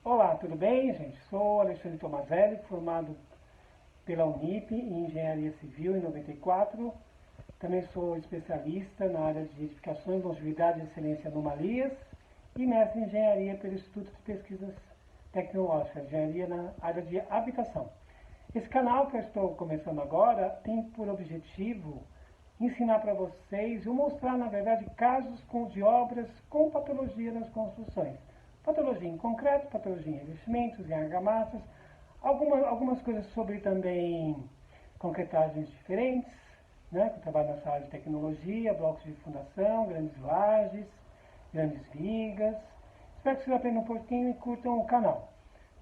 Olá, tudo bem, gente? Sou Alexandre Tomazelli, formado pela Unip em Engenharia Civil em 94. Também sou especialista na área de edificações, longevidade, excelência e anomalias e mestre em Engenharia pelo Instituto de Pesquisas Tecnológicas, Engenharia na área de habitação. Esse canal que eu estou começando agora tem por objetivo ensinar para vocês ou mostrar, na verdade, casos de obras com patologia nas construções. Patologia em concreto, patologia em revestimentos, em argamassas, algumas coisas sobre também concretagens diferentes, né, que eu trabalho nessa área de tecnologia, blocos de fundação, grandes lajes, grandes vigas. Espero que vocês aprendam um pouquinho e curtam o canal.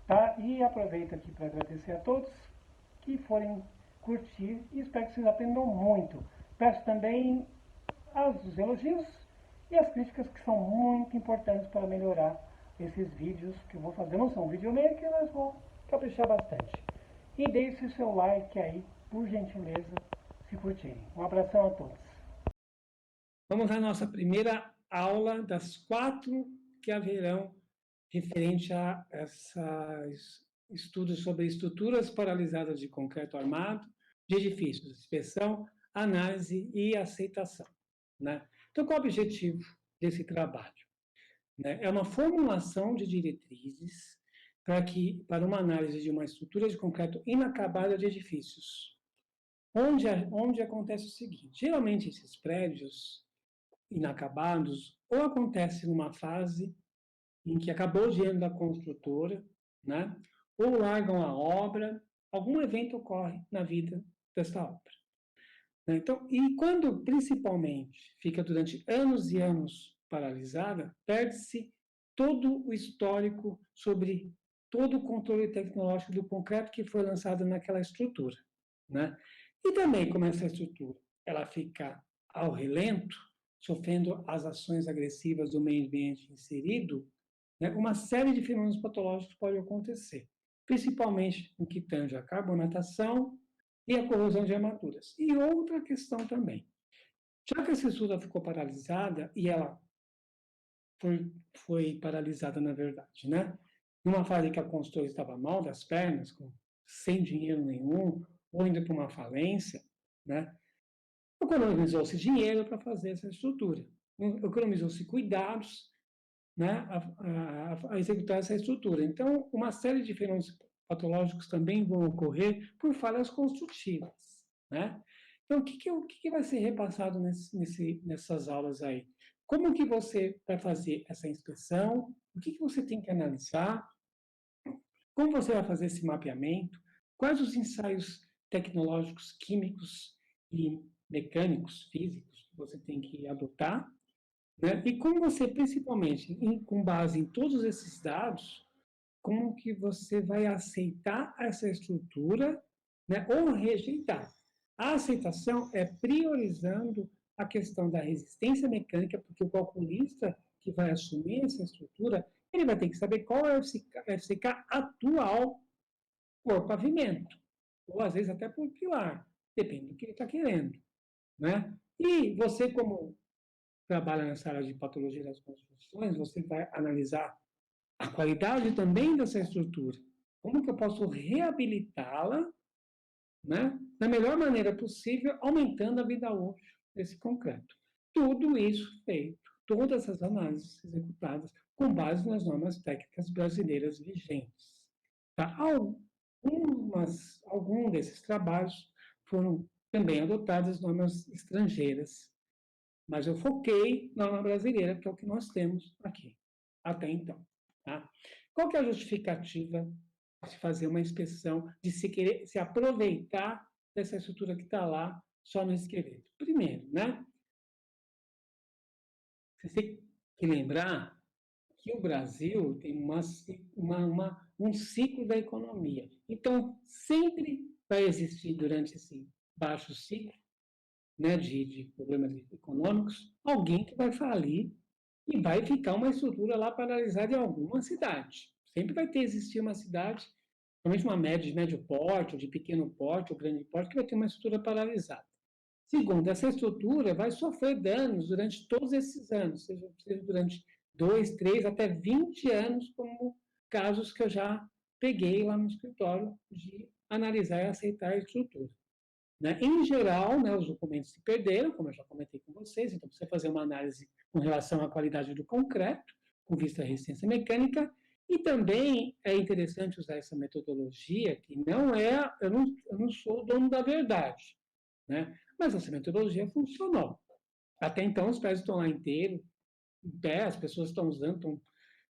Tá? E aproveito aqui para agradecer a todos que forem curtir e espero que vocês aprendam muito. Peço também os elogios e as críticas que são muito importantes para melhorar esses vídeos que eu vou fazer. Não são videomaker, mas vou caprichar bastante. E deixe o seu like aí, por gentileza, se curtirem. Um abração a todos. Vamos à nossa primeira aula das 4 que haverão referente a esses estudos sobre estruturas paralisadas de concreto armado, de edifícios, inspeção, análise e aceitação. Né? Então, qual é o objetivo desse trabalho? Né? É uma formulação de diretrizes para uma análise de uma estrutura de concreto inacabada de edifícios, onde acontece o seguinte: geralmente esses prédios inacabados ou acontece numa fase em que acabou o dinheiro da construtora, né? Ou largam a obra, algum evento ocorre na vida dessa obra. Né? Então, e quando principalmente fica durante anos e anos paralisada, perde-se todo o histórico sobre todo o controle tecnológico do concreto que foi lançado naquela estrutura. Né? E também, como essa estrutura ela fica ao relento, sofrendo as ações agressivas do meio ambiente inserido, né, uma série de fenômenos patológicos pode acontecer, principalmente no que tange a carbonatação e a corrosão de armaduras. E outra questão também, já que a estrutura ficou paralisada, e ela foi paralisada na verdade, né? Numa fase que a construtora estava mal das pernas, sem dinheiro nenhum, ou indo para uma falência, né? Economizou-se dinheiro para fazer essa estrutura. Economizou-se cuidados, né, a executar essa estrutura. Então, uma série de fenômenos patológicos também vão ocorrer por falhas construtivas. Né? Então, o que vai ser repassado nessas aulas aí? Como que você vai fazer essa inspeção? O que você tem que analisar? Como você vai fazer esse mapeamento? Quais os ensaios tecnológicos, químicos e mecânicos, físicos que você tem que adotar? Né? E como você, principalmente, com base em todos esses dados, como que você vai aceitar essa estrutura, né, ou rejeitar? A aceitação é priorizando a questão da resistência mecânica, porque o calculista que vai assumir essa estrutura, ele vai ter que saber qual é o FCK atual por pavimento, ou às vezes até por pilar, depende do que ele está querendo. Né? E você, como trabalha nessa área de patologia das construções, você vai analisar a qualidade também dessa estrutura. Como que eu posso reabilitá-la, né, da melhor maneira possível, aumentando a vida útil desse concreto. Tudo isso feito, todas as análises executadas com base nas normas técnicas brasileiras vigentes. Tá? Alguns desses trabalhos foram também adotadas normas estrangeiras, mas eu foquei na norma brasileira, que é o que nós temos aqui, até então. Tá? Qual que é a justificativa de se fazer uma inspeção, de se querer se aproveitar dessa estrutura que está lá só no esqueleto? Primeiro, né? Você tem que lembrar que o Brasil tem um ciclo da economia. Então, sempre vai existir durante esse baixo ciclo, né, de problemas econômicos, alguém que vai falir e vai ficar uma estrutura lá paralisada em alguma cidade. Sempre vai existir uma cidade, principalmente uma média de médio porte, ou de pequeno porte, ou grande porte, que vai ter uma estrutura paralisada. Segundo, essa estrutura vai sofrer danos durante todos esses anos, seja durante 2, 3, até 20 anos, como casos que eu já peguei lá no escritório de analisar e aceitar a estrutura. Né? Em geral, né, os documentos se perderam, como eu já comentei com vocês, então você fazer uma análise com relação à qualidade do concreto, com vista à resistência mecânica, e também é interessante usar essa metodologia, que não é, eu não sou o dono da verdade, né? Mas essa metodologia funcionou. Até então, os prédios estão lá inteiros, em pé, as pessoas estão usando,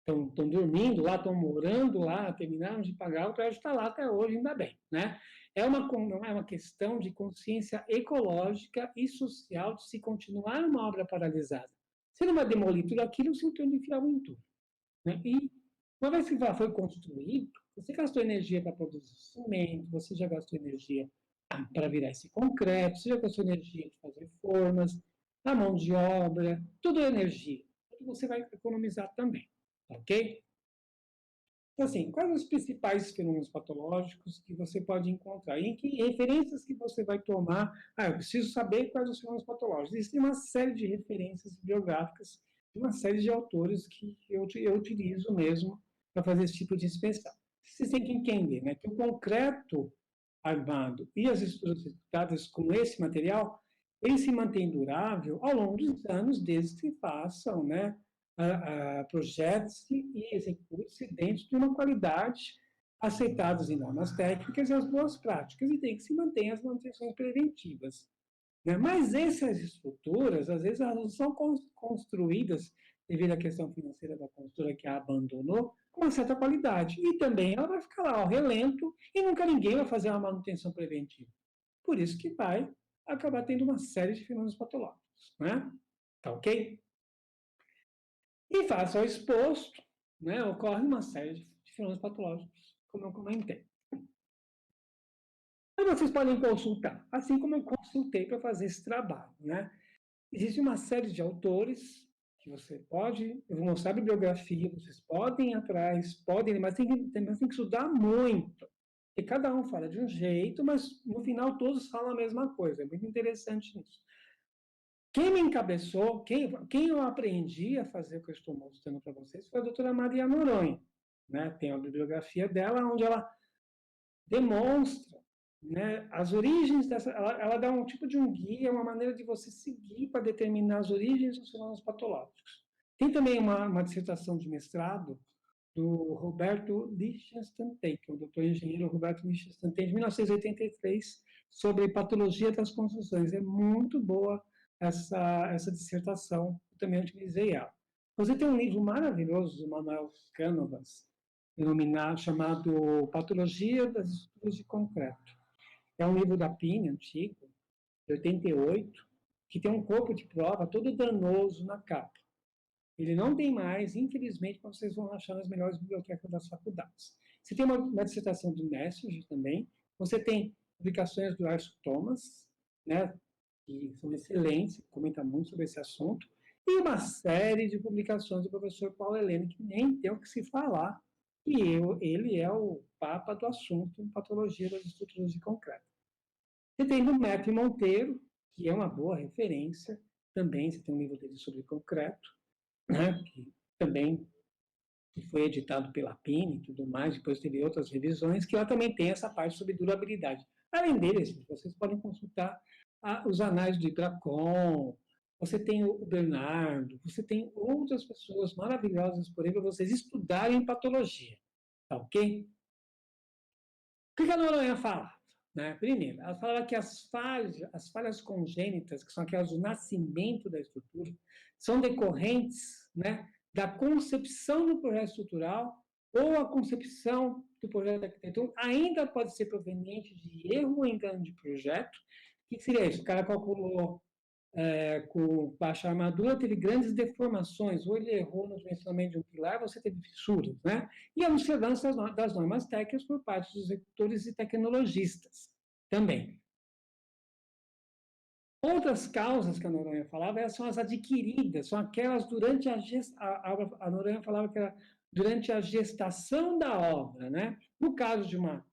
estão dormindo lá, estão morando lá, terminaram de pagar, o prédio está lá até hoje, ainda bem, né? Não é uma questão de consciência ecológica e social de se continuar uma obra paralisada. Você não vai demolir tudo aquilo sem ter onde enfiar o entulho, né? E uma vez que foi construído, você gastou energia para produzir cimento, você já gastou energia para virar esse concreto, você já gastou energia de fazer formas, a mão de obra, tudo é energia. Você vai economizar também, ok? Então, assim, quais os principais fenômenos patológicos que você pode encontrar? E em que referências que você vai tomar? Ah, eu preciso saber quais os fenômenos patológicos. Existem uma série de referências biográficas, uma série de autores que eu utilizo mesmo para fazer esse tipo de inspeção. Vocês têm que entender, né, que o concreto armado e as estruturas executadas com esse material, ele se mantém durável ao longo dos anos, desde que façam, né, projete-se e execute-se dentro de uma qualidade aceitadas em normas técnicas e as boas práticas, e tem que se manter as manutenções preventivas. Né? Mas essas estruturas, às vezes, elas não são construídas devido à questão financeira da construtora que a abandonou, com uma certa qualidade. E também ela vai ficar lá ao relento e nunca ninguém vai fazer uma manutenção preventiva. Por isso que vai acabar tendo uma série de fenômenos patológicos. Né? Tá ok? E face ao exposto, né, ocorre uma série de fenômenos patológicos, como eu comentei. E vocês podem consultar, assim como eu consultei para fazer esse trabalho. Né? Existe uma série de autores que você pode, eu vou mostrar a bibliografia, vocês podem ir atrás, podem, mas tem que estudar muito. E cada um fala de um jeito, mas no final todos falam a mesma coisa. É muito interessante isso. Quem me encabeçou, quem eu aprendi a fazer o que eu estou mostrando para vocês foi a doutora Maria Noronha. Né? Tem a bibliografia dela, onde ela demonstra, né, as origens dessa. Ela dá um tipo de um guia, uma maneira de você seguir para determinar as origens dos fenômenos patológicos. Tem também uma dissertação de mestrado do Roberto Lichtenstein, que é o doutor engenheiro Roberto Lichtenstein, de 1983, sobre patologia das construções. É muito boa essa dissertação, eu também utilizei ela. Você tem um livro maravilhoso do Manuel Cánovas, chamado Patologia das Estruturas de Concreto. É um livro da PIN, antigo, de 88, que tem um corpo de prova todo danoso na capa. Ele não tem mais, infelizmente, como vocês vão achar nas melhores bibliotecas das faculdades. Você tem uma dissertação do Nessig também, você tem publicações do Arthur Thomas, né, que são excelentes, comenta muito sobre esse assunto, e uma série de publicações do professor Paulo Heleno, que nem tem o que se falar, e ele é o papa do assunto em patologia das estruturas de concreto. Você tem do Matthew Monteiro, que é uma boa referência, também você tem um livro dele sobre concreto, né, que também foi editado pela PIN e tudo mais, depois teve outras revisões, que ela também tem essa parte sobre durabilidade. Além deles, vocês podem consultar os anais do Ibracon, você tem o Bernardo, você tem outras pessoas maravilhosas por aí para vocês estudarem patologia, tá ok? O que a Noronha fala? Né? Primeiro, ela fala que as falhas congênitas, que são aquelas do nascimento da estrutura, são decorrentes, né, da concepção do projeto estrutural ou a concepção do projeto arquitetônico ainda pode ser proveniente de erro ou engano de projeto. O que seria isso? O cara calculou com baixa armadura, teve grandes deformações, ou ele errou no dimensionamento de um pilar, você teve fissuras, né? E a observância das normas técnicas por parte dos executores e tecnologistas também. Outras causas que a Noronha falava são as adquiridas, são aquelas durante a Noronha falava que era durante a gestação da obra, né? No caso de uma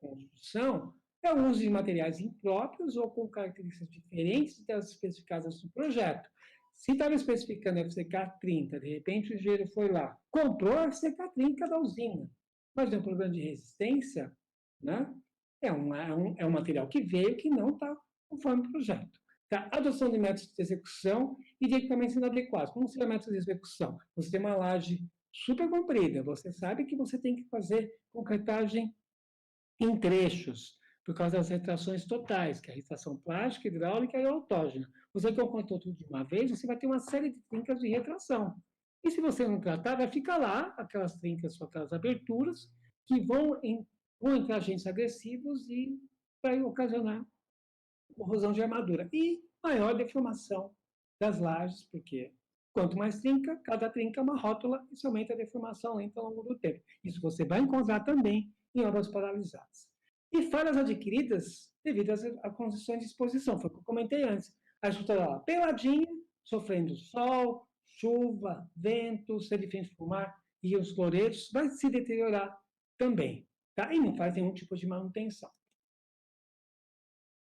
construção, é o uso de materiais impróprios ou com características diferentes das especificadas no projeto. Se estava especificando FCK30, de repente o engenheiro foi lá, comprou a FCK30 da usina, mas tem um problema de resistência, né? É um material que veio que não está conforme o projeto. Tá? Adoção de métodos de execução e de equipamentos inadequados. Como seria método de execução? Você tem uma laje super comprida, você sabe que você tem que fazer concretagem em trechos, por causa das retrações totais, que é a retração plástica, hidráulica e autógena. Você concretou tudo de uma vez, você vai ter uma série de trincas de retração. E se você não tratar, vai ficar lá aquelas trincas, aquelas aberturas, que vão entrar agentes agressivos e vai ocasionar corrosão de armadura. E maior deformação das lajes, porque quanto mais trinca, cada trinca é uma rótula, isso aumenta a deformação lenta ao longo do tempo. Isso você vai encontrar também em obras paralisadas. E falhas adquiridas devido às condições de exposição, foi o que eu comentei antes. A estrutura lá, peladinha, sofrendo sol, chuva, vento, sedimento do mar e os cloretos, vai se deteriorar também. Tá? E não faz nenhum tipo de manutenção.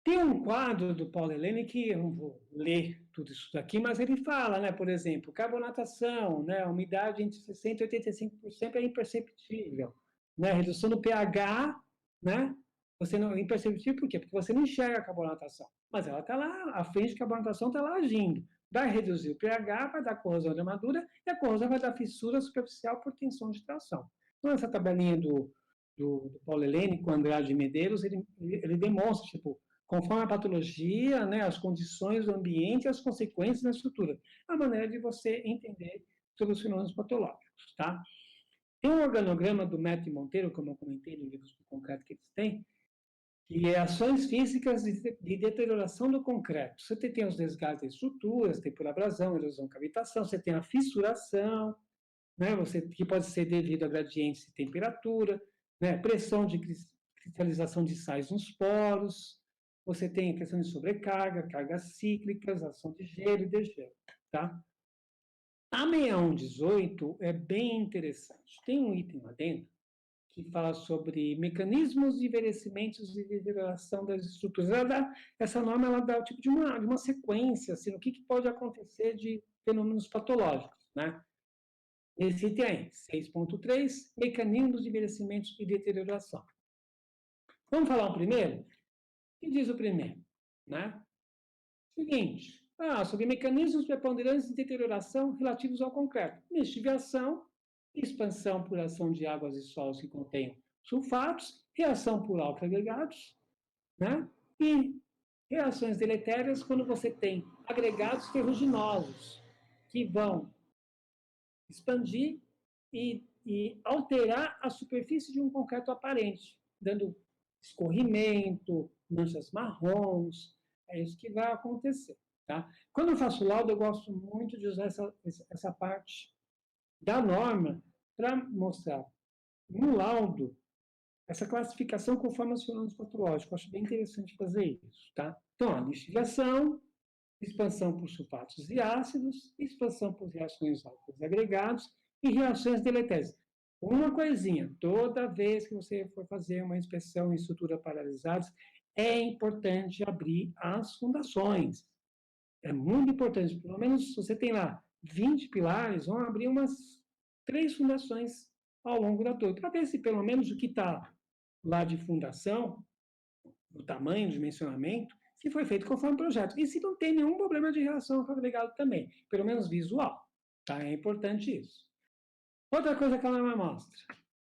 Tem um quadro do Paulo Helene que eu não vou ler tudo isso daqui, mas ele fala, né, por exemplo, carbonatação, né, umidade entre 60% e 85% é imperceptível, né, redução do pH, né, você não, é imperceptível por quê? Porque você não enxerga a carbonatação, mas ela está lá, a frente de carbonatação está lá agindo, vai reduzir o pH, vai dar corrosão de armadura, e a corrosão vai dar fissura superficial por tensão de tração. Então, essa tabelinha do Paulo Helene com Andrade Medeiros, ele demonstra, tipo, conforme a patologia, né, as condições do ambiente e as consequências da estrutura. A maneira de você entender sobre os fenômenos patológicos, tá? Tem um organograma do Metro e Monteiro, como eu comentei no livro do concreto que eles têm, que é ações físicas de deterioração do concreto. Você tem os desgastes de estruturas, tem por abrasão, erosão, cavitação, você tem a fissuração, né, que pode ser devido a gradientes de temperatura, né, pressão de cristalização de sais nos poros, você tem a questão de sobrecarga, cargas cíclicas, ação de gelo e degelo, tá? A 6118 é bem interessante. Tem um item lá dentro que fala sobre mecanismos de envelhecimentos e deterioração das estruturas. Essa norma ela dá o tipo de uma sequência, assim, o que pode acontecer de fenômenos patológicos, né? Esse item aí, 6.3, mecanismos de envelhecimento e deterioração. Vamos falar o primeiro? O que diz o primeiro? Né? Seguinte, sobre mecanismos preponderantes de deterioração relativos ao concreto. Lixiviação, expansão por ação de águas e solos que contêm sulfatos, reação por álcool-agregados, né? E reações deletérias quando você tem agregados ferruginosos que vão expandir e alterar a superfície de um concreto aparente, dando escorrimento, manchas marrons, é isso que vai acontecer. Tá? Quando eu faço laudo, eu gosto muito de usar essa parte da norma para mostrar no laudo essa classificação conforme os fenômenos patológicos. Eu acho bem interessante fazer isso. Tá? Então, a lixiviação, expansão por sulfatos e ácidos, expansão por reações álcools agregados e reações deletérias. Uma coisinha, toda vez que você for fazer uma inspeção em estrutura paralisadas, é importante abrir as fundações. É muito importante, pelo menos se você tem lá 20 pilares, vão abrir umas 3 fundações ao longo da torre, para ver se pelo menos o que está lá de fundação, o tamanho, o dimensionamento, se foi feito conforme o projeto. E se não tem nenhum problema de reação com o agregado também, pelo menos visual. Tá? É importante isso. Outra coisa que a norma mostra,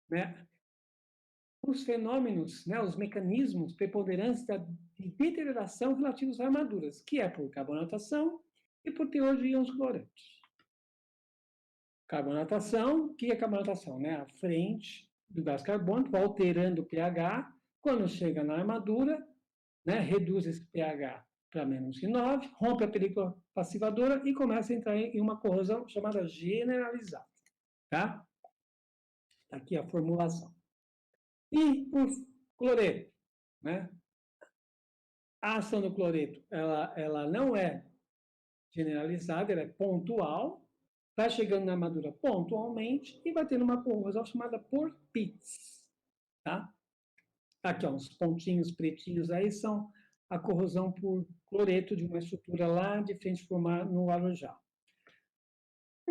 né? Os fenômenos, né, os mecanismos preponderantes de deterioração relativos a armaduras, que é por carbonatação e por teor de íons clorantes. Carbonatação, o que é carbonatação? Né? A frente do gás carbônico, alterando o pH, quando chega na armadura, né, reduz esse pH para menos de 9, rompe a película passivadora e começa a entrar em uma corrosão chamada generalizada. Tá? Aqui a formulação. E por cloreto, né? A ação do cloreto, ela não é generalizada, ela é pontual, vai chegando na armadura pontualmente e vai tendo uma corrosão chamada por pits, tá? Aqui, ó, uns pontinhos pretinhos aí são a corrosão por cloreto de uma estrutura lá de frente formar no Arujá,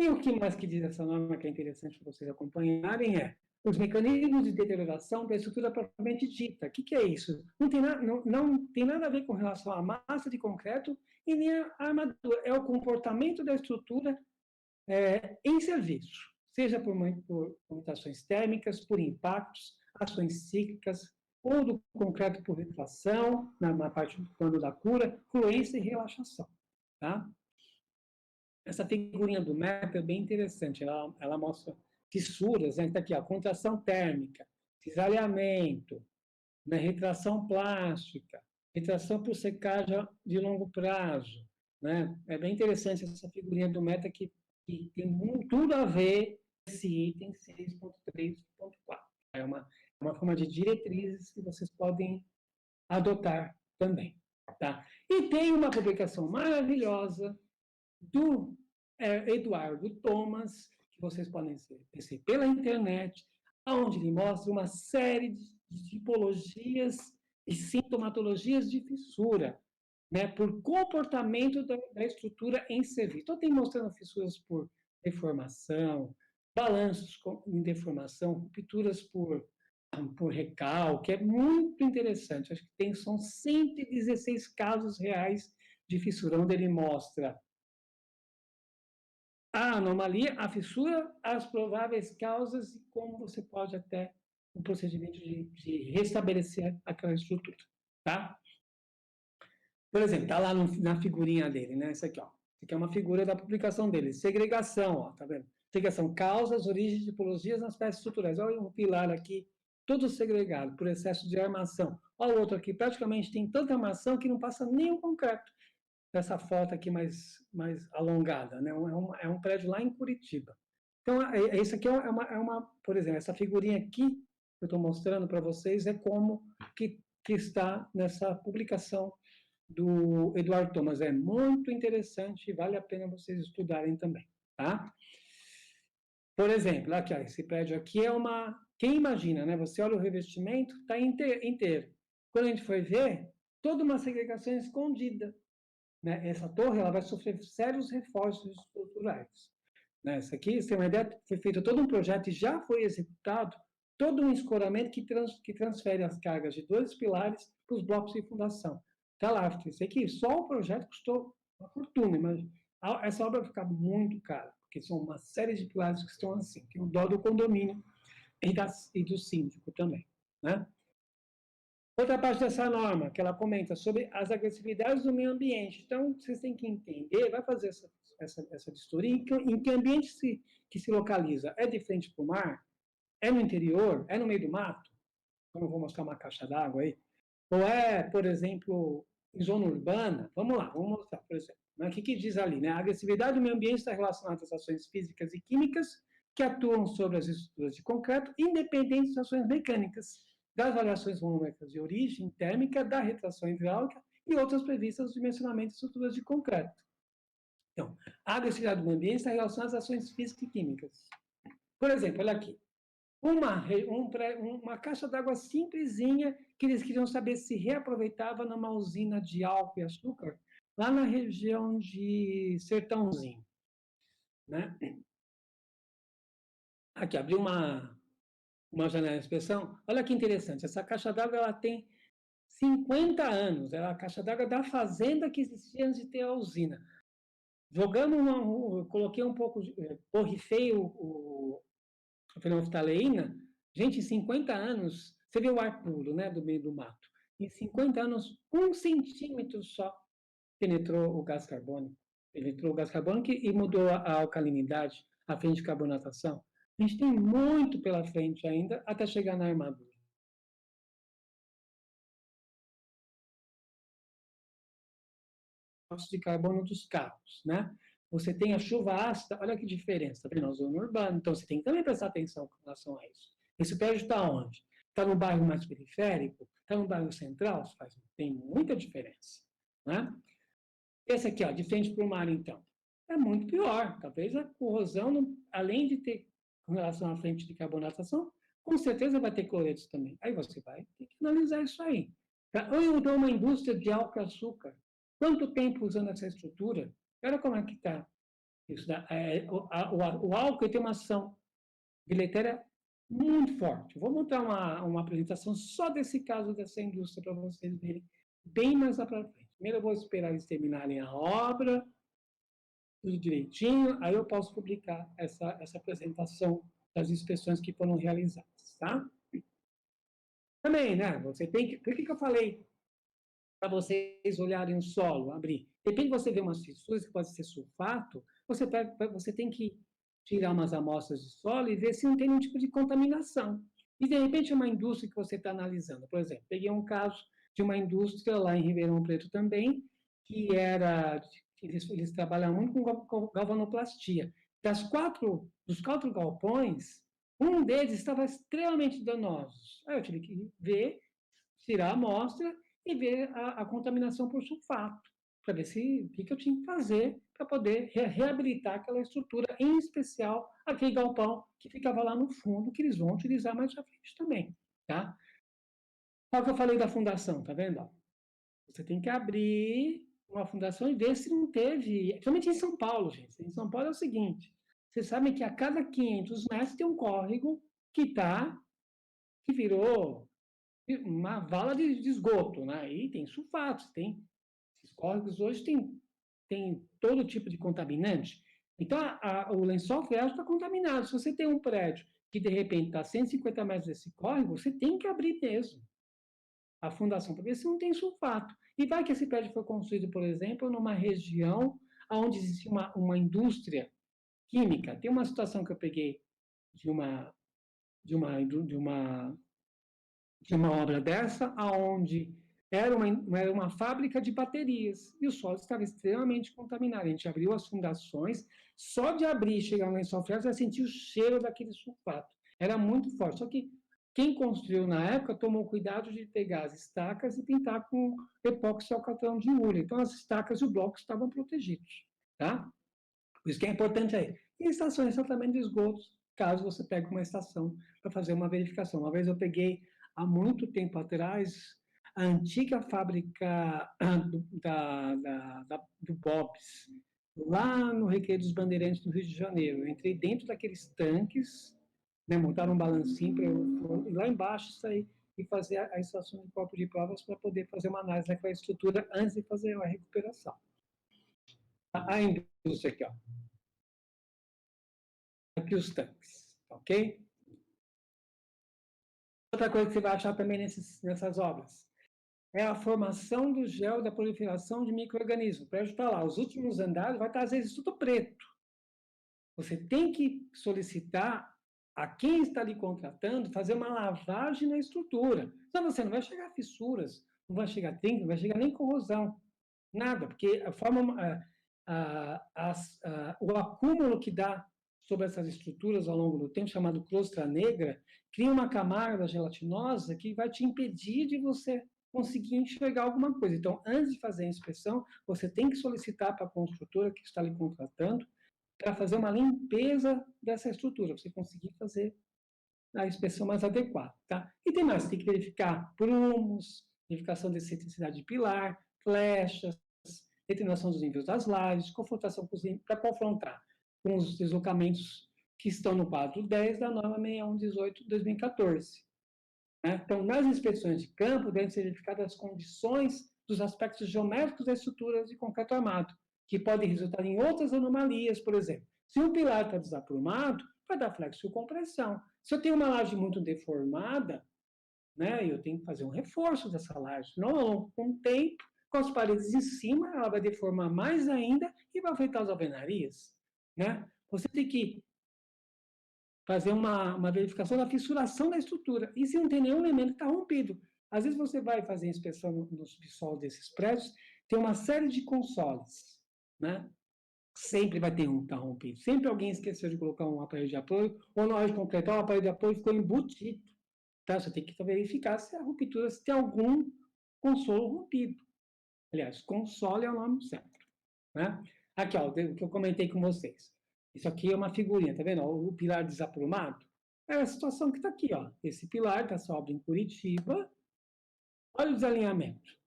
E o que mais que diz essa norma que é interessante para vocês acompanharem é os mecanismos de deterioração da estrutura propriamente dita. O que é isso? Não tem nada a ver com relação à massa de concreto e nem à armadura. É o comportamento da estrutura em serviço, seja por mutações térmicas, por impactos, ações cíclicas, ou do concreto por retração, na parte do plano da cura, fluência e relaxação. Tá? Essa figurinha do mapa é bem interessante, ela mostra fissuras, né? Está aqui, ó, contração térmica, cisalhamento, né? Retração plástica, retração por secagem de longo prazo. Né? É bem interessante essa figurinha do meta que tem tudo a ver com esse item 6.3.4. É uma forma de diretrizes que vocês podem adotar também. Tá? E tem uma publicação maravilhosa do Eduardo Thomas, que vocês podem conhecer pela internet, onde ele mostra uma série de tipologias e sintomatologias de fissura, né, por comportamento da estrutura em serviço. Então, tem mostrando fissuras por deformação, balanços em deformação, rupturas por recalque, é muito interessante. Acho que são 116 casos reais de fissura, onde ele mostra a anomalia, a fissura, as prováveis causas e como você pode até um procedimento de restabelecer aquela estrutura, tá? Por exemplo, tá lá na figurinha dele, né? Isso aqui, ó. Isso aqui é uma figura da publicação dele. Segregação, ó, tá vendo? Segregação, causas, origens, tipologias nas peças estruturais. Olha um pilar aqui, todo segregado por excesso de armação. Olha o outro aqui, praticamente tem tanta armação que não passa nem o concreto. Essa foto aqui mais alongada, né? É um prédio lá em Curitiba. Então, isso aqui por exemplo, essa figurinha aqui que eu estou mostrando para vocês é como que está nessa publicação do Eduardo Thomas. É muito interessante e vale a pena vocês estudarem também, tá? Por exemplo, aqui, ó, esse prédio aqui é uma... Quem imagina, né? Você olha o revestimento, está inteiro. Quando a gente foi ver, toda uma segregação escondida. Né? Essa torre ela vai sofrer sérios reforços estruturais. Né? Essa aqui, você tem uma ideia, foi feito todo um projeto e já foi executado todo um escoramento que transfere as cargas de 2 pilares para os blocos de fundação. Está lá, isso aqui, só o projeto custou uma fortuna, mas essa obra vai ficar muito cara, porque são uma série de pilares que estão assim, tem o dó do condomínio e do síndico também. Né? Outra parte dessa norma, que ela comenta sobre as agressividades do meio ambiente. Então, vocês têm que entender, vai fazer essa vistoria, em que ambiente que se localiza. É de frente para o mar? É no interior? É no meio do mato? Então, eu vou mostrar uma caixa d'água aí. Ou é, por exemplo, em zona urbana? Vamos lá, vamos mostrar, por exemplo. O que diz ali? Né? A agressividade do meio ambiente está relacionada às ações físicas e químicas que atuam sobre as estruturas de concreto, independentes das ações mecânicas, das variações volumétricas de origem térmica, da retração hidráulica e outras previstas no dimensionamento de estruturas de concreto. Então, a agressividade do meio ambiente está relacionada às ações físicas e químicas. Por exemplo, olha aqui. Uma caixa d'água simplesinha que eles queriam saber se reaproveitava numa usina de álcool e açúcar, lá na região de Sertãozinho. Né? Aqui, abri uma janela de inspeção. Olha que interessante, essa caixa d'água ela tem 50 anos, ela é a caixa d'água da fazenda que existia antes de ter a usina. Coloquei um pouco, borrifei a fenolftaleína, gente, em 50 anos, você vê o ar puro, né, do meio do mato. Em 50 anos, 1 centímetro só penetrou o gás carbônico. Penetrou o gás carbônico e mudou a alcalinidade, a frente de carbonatação. A gente tem muito pela frente ainda até chegar na armadura. De carbono dos carros, né? Você tem a chuva ácida, olha que diferença, tá na zona urbana, então você tem que também prestar atenção com relação a isso. Esse prédio está onde? Está no bairro mais periférico? Está no bairro central? Tem muita diferença, né? Esse aqui, ó, de frente para o mar, então, é muito pior. Talvez a corrosão, além de ter com relação à frente de carbonatação, com certeza vai ter cloretos também. Aí você vai ter que analisar isso aí. Ou então uma indústria de álcool e açúcar. Quanto tempo usando essa estrutura? Olha como é que está. O álcool tem uma ação deletéria muito forte. Vou montar uma apresentação só desse caso dessa indústria para vocês verem bem mais lá para frente. Primeiro eu vou esperar eles terminarem a obra, tudo direitinho, aí eu posso publicar essa apresentação das inspeções que foram realizadas, tá? Também, né, você tem que... Por que eu falei para vocês olharem o solo, abrir? Depende de você ver umas fissuras, que pode ser sulfato, você tem que tirar umas amostras de solo e ver se não tem nenhum tipo de contaminação. E, de repente, uma indústria que você está analisando, por exemplo, peguei um caso de uma indústria lá em Ribeirão Preto também, que era... Eles trabalham muito com galvanoplastia. Dos 4 galpões, um deles estava extremamente danoso. Aí eu tive que ver, tirar a amostra e ver a contaminação por sulfato, para ver o que eu tinha que fazer para poder reabilitar aquela estrutura, em especial aquele galpão que ficava lá no fundo, que eles vão utilizar mais à frente também. Tá? Olha o que eu falei da fundação, tá vendo? Você tem que abrir uma fundação e ver se não teve, principalmente em São Paulo, gente. Em São Paulo é o seguinte, vocês sabem que a cada 500 metros tem um córrego que virou uma vala de esgoto, né? E tem sulfatos, esses córregos hoje tem todo tipo de contaminante. Então, o lençol freático está contaminado. Se você tem um prédio que, de repente, está a 150 metros desse córrego, você tem que abrir mesmo a fundação para ver se não tem sulfato. E vai que esse prédio foi construído, por exemplo, numa região onde existe uma indústria química. Tem uma situação que eu peguei de uma obra dessa, onde era uma fábrica de baterias, e o solo estava extremamente contaminado. A gente abriu as fundações, só de abrir e chegar no lençol freático, já sentia o cheiro daquele sulfato. Era muito forte, só que quem construiu na época tomou cuidado de pegar as estacas e pintar com epóxi alcatrão de Uhlen. Então, as estacas e o bloco estavam protegidos. Tá? Por isso que é importante aí. E estações de tratamento de esgotos, caso você pegue uma estação para fazer uma verificação. Uma vez eu peguei, há muito tempo atrás, a antiga fábrica do Bob's, lá no Recreio dos Bandeirantes, no Rio de Janeiro. Eu entrei dentro daqueles tanques, né, montaram um balancinho para eu ir lá embaixo sair e fazer a estação de copo de provas para poder fazer uma análise daquela estrutura antes de fazer a recuperação. A indústria aqui, ó. Aqui os tanques, ok? Outra coisa que você vai achar também nessas obras é a formação do gel da proliferação de micro-organismos. O prédio está lá, os últimos andares vai estar, às vezes, tudo preto. Você tem que solicitar a quem está lhe contratando fazer uma lavagem na estrutura. Senão você não vai chegar a fissuras, não vai chegar a trinco, não vai chegar nem corrosão. Nada, porque o acúmulo que dá sobre essas estruturas ao longo do tempo, chamado crosta negra, cria uma camada gelatinosa que vai te impedir de você conseguir enxergar alguma coisa. Então, antes de fazer a inspeção, você tem que solicitar para a construtora que está lhe contratando para fazer uma limpeza dessa estrutura, para você conseguir fazer a inspeção mais adequada. Tá? E tem mais, tem que verificar prumos, verificação de excentricidade de pilar, flechas, determinação dos níveis das lajes, confrontação para confrontar com os deslocamentos que estão no quadro 10 da norma 6118 de 2014. Então, nas inspeções de campo, devem ser verificadas as condições dos aspectos geométricos das estruturas de concreto armado, que podem resultar em outras anomalias, por exemplo. Se um pilar está desaprumado, vai dar flexo-compressão. Se eu tenho uma laje muito deformada, né, eu tenho que fazer um reforço dessa laje. Não, com o tempo, com as paredes em cima, ela vai deformar mais ainda e vai afetar as alvenarias. Né? Você tem que fazer uma verificação da fissuração da estrutura. E se não tem nenhum elemento que está rompido? Às vezes você vai fazer inspeção no subsolo desses prédios, tem uma série de consoles. Né? Sempre vai ter um que está rompido. Sempre alguém esqueceu de colocar um aparelho de apoio, ou na hora de completar, o aparelho de apoio ficou embutido. Tá? Você tem que verificar se a ruptura, se tem algum consolo rompido. Aliás, console é o nome certo. Né? Aqui, ó, o que eu comentei com vocês. Isso aqui é uma figurinha, tá vendo? O pilar desaprumado. É a situação que está aqui, ó. Esse pilar está só obra em Curitiba. Olha o desalinhamento.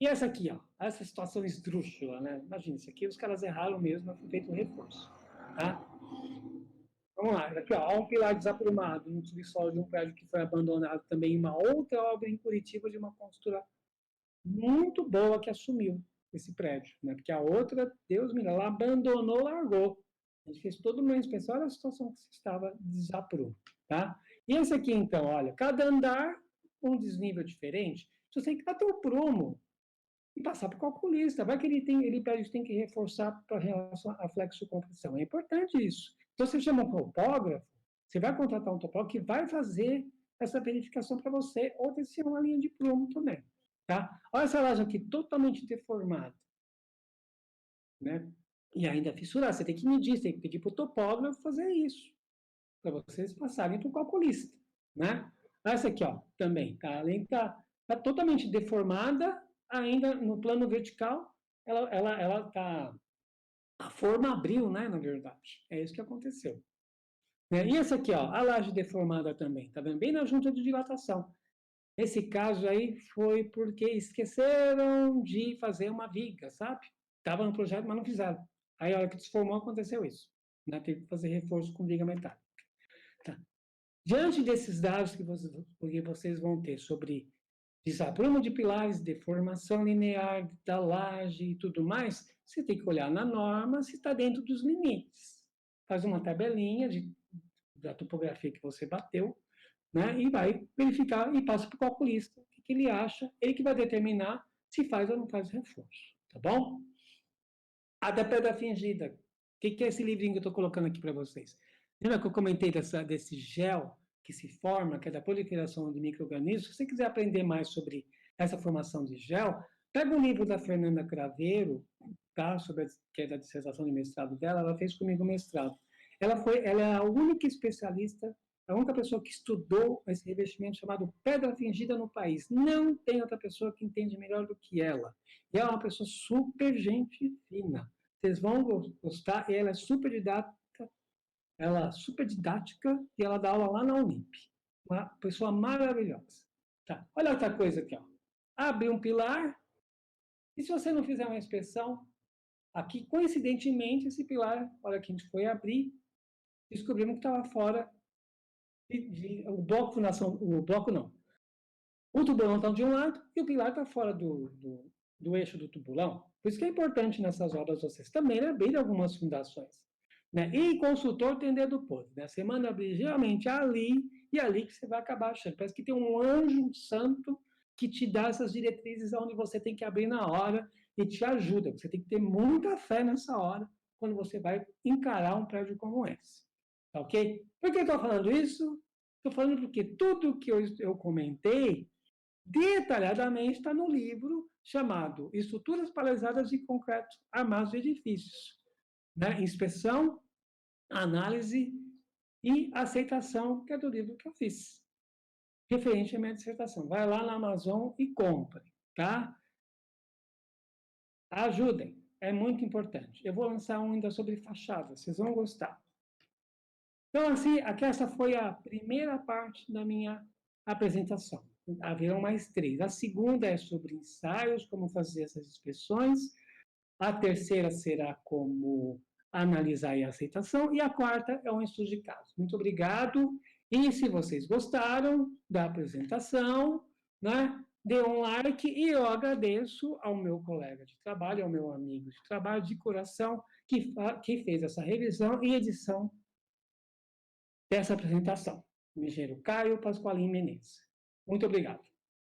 E essa aqui, ó. essa situação esdrúxula, né? Imagina, isso aqui os caras erraram mesmo, mas foi feito um reforço, tá? Vamos lá, aqui ó, há um pilar desaprumado no subsolo de um prédio que foi abandonado também em uma outra obra em Curitiba de uma construtora muito boa que assumiu esse prédio, né? Porque a outra, Deus me livre, ela abandonou, largou. A gente fez todo uma inspeção, olha a situação que estava desaprumo, tá? E esse aqui, então, olha, cada andar um desnível diferente, você tem que bater o prumo e passar para o calculista. Vai que ele pede que tem que reforçar para relação à flexocompressão. É importante isso. Então, você chama um topógrafo, você vai contratar um topógrafo que vai fazer essa verificação para você, ou descer uma linha de prumo também. Tá? Olha essa laje aqui, totalmente deformada. Né? E ainda fissurada. Você tem que medir, você tem que pedir para o topógrafo fazer isso, para vocês passarem para o calculista. Né? Essa aqui, ó, também, tá? Além de tá totalmente deformada, ainda no plano vertical, ela tá. A forma abriu, né, na verdade. É isso que aconteceu. Né? E essa aqui, ó, a laje deformada também, tá vendo? Bem na junta de dilatação. Esse caso aí foi porque esqueceram de fazer uma viga, sabe? Estava no projeto, mas não fizeram. Aí, a hora que desformou, aconteceu isso. Né? Teve que fazer reforço com viga metálica. Tá. Diante desses dados que vocês vão ter sobre desaprumo de pilares, deformação linear da laje e tudo mais, você tem que olhar na norma se está dentro dos limites. Faz uma tabelinha da topografia que você bateu, né, e vai verificar e passa para o calculista o que ele acha, ele que vai determinar se faz ou não faz reforço, tá bom? A da pedra fingida. O que é esse livrinho que eu estou colocando aqui para vocês? Lembra que eu comentei desse gel que se forma, que é da proliferação de micro-organismos? Se você quiser aprender mais sobre essa formação de gel, pega o livro da Fernanda Craveiro, tá? Que é da dissertação de mestrado dela, ela fez comigo o mestrado. Ela é a única especialista, a única pessoa que estudou esse revestimento chamado pedra fingida no país. Não tem outra pessoa que entende melhor do que ela. E ela é uma pessoa super gente fina. Vocês vão gostar, e ela é super didática, e ela dá aula lá na Unip. Uma pessoa maravilhosa. Tá. Olha outra coisa aqui, ó. Abre um pilar, e se você não fizer uma inspeção, aqui, coincidentemente, esse pilar, olha que a gente foi abrir, descobrimos que estava fora o bloco de fundação, o bloco não. O tubulão está de um lado e o pilar está fora do eixo do tubulão. Por isso que é importante nessas obras vocês também abrirem algumas fundações. Né? E consultor tem dedo podre. Né? Você manda abrir geralmente ali, e ali que você vai acabar achando. Parece que tem um anjo santo que te dá essas diretrizes onde você tem que abrir na hora e te ajuda. Você tem que ter muita fé nessa hora quando você vai encarar um prédio como esse. Tá ok? Por que eu estou falando isso? Estou falando porque tudo que eu comentei detalhadamente está no livro chamado Estruturas Paralisadas de Concreto Armados de Edifícios. Né? Inspeção, análise e aceitação, que é do livro que eu fiz, referente à minha dissertação. Vai lá na Amazon e compre, tá? Ajudem, é muito importante. Eu vou lançar um ainda sobre fachada, vocês vão gostar. Então, assim, aqui essa foi a primeira parte da minha apresentação. Haverão mais 3. A segunda é sobre ensaios, como fazer essas inspeções. A terceira será como analisar e aceitação. E a quarta é um estudo de caso. Muito obrigado. E se vocês gostaram da apresentação, né, dê um like e eu agradeço ao meu colega de trabalho, ao meu amigo de trabalho de coração, que fez essa revisão e edição dessa apresentação. O engenheiro Caio Pasqualin Menezes. Muito obrigado.